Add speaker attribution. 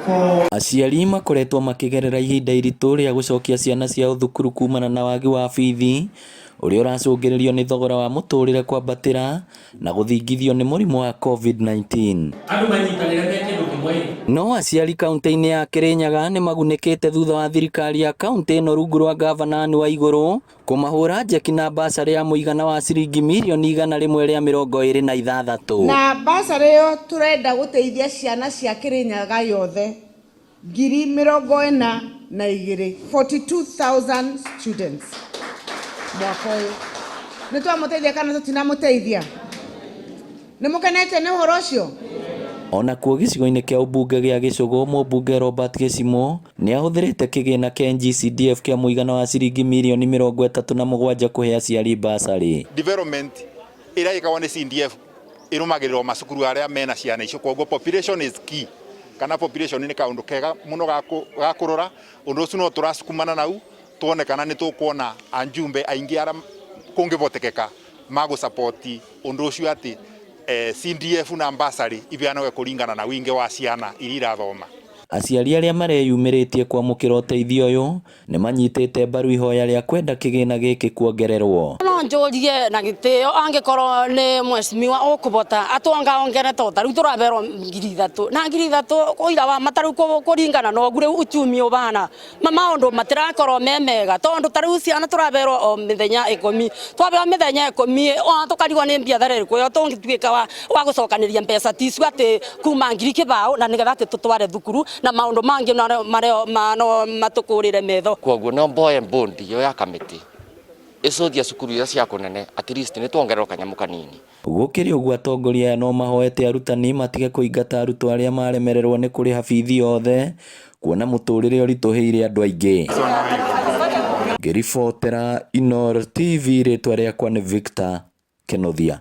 Speaker 1: Aciari makoretwo makigerera ihinda iritũ rĩa gucokia ciana ciao thukuru kumana na wagi wa bithi uria uracũngĩrĩrio nĩ thogora wa mũtũrĩre kwambatĩra na gũthingithio nĩ mũrimũ wa COVID-19. No aciari kaunti-inĩ ya Kirinyaga nĩ magunĩkĩte thutha wa thirikari ya kaunti ĩno rungu rwa gavana wa igũrũ kũmahũra njeki na bursary ya mũigana wa ciringi mirioni 126.
Speaker 2: Na bursary ĩyo turenda gũteithia ciana cia Kirinyaga yothe 42,000 42,000 students. Mwaka ũyũ nĩ twamũteithia kana tũtinamũteithia? Nĩ mũkenete nĩ ũhoro ũcio?
Speaker 1: Ona kuo gĩcigo-inĩ kĩa ũmbunge gĩa Gĩcũgũ, mũmbunge Robert Gĩcimo nĩ ahũthĩrĩte kĩgĩna kĩa NGCDF kĩa mũigana wa ciringi mirioni 37 kũhe aciari bursary.
Speaker 3: Development ĩrĩa ĩkagwo nĩ CDF ĩrũmagĩrĩrwo macukuru arĩa mena ciana icio, koguo population is key. Kana population nĩ kaũndũ kega mũno ga kũrora, ũndũ ũcio no tũrasukumana nau tuone kana nĩ tũkuona anjumbe aingĩ ara kũngĩvotekeka magũ support ũndũ ũcio atĩ CDF na bursary ibeanagwo kũringana na wingi wa ciana iria irathoma.
Speaker 1: Aciari arĩa mareyumĩrĩtie kwamũkĩra ũteithio ũyũ nĩ manyitĩte mbaru ihoya rĩa kwenda kĩgĩna gĩkĩ kuongererwo.
Speaker 4: No njũrie na gĩtĩo angĩkorwo nĩ mwecimiwa ũkũbota atwongaongere tota rĩu tũraberwo 3,000 na 3,000 kũira wa mataru kũringana na ũguo rĩu uchumi ũbana maũndũ matirakorwo memega tondũ tarĩu ciana tũraberwo o mĩthenya 10 twaberwo mĩthenya 10 tũkarigwo nĩ biathara ĩrĩkũ yo tũngĩtuĩka wa gũcokanĩria mbeca ticu atĩ kuma 1,000 na nĩgetha atĩ tũtware thukuru na maũndũ mangĩ marĩa matukũrĩre metho.
Speaker 5: Koguo no mboye bondi yo ya kamĩtĩ ĩcothia cukuru iria cia kũnene at least nĩ tuongererwo kanyamũ kanini.
Speaker 1: Gũkĩrĩ ũguo atongoria no mahoete arutani matige kũingata arutwo arĩa maremererwo nĩ kũrĩha bithi yothe kuona mũtũrĩre ũritũhĩire andũ aingĩ. Ngĩribotera Inoro TV, rĩtwa rĩakwa nĩ Victor Kenothia.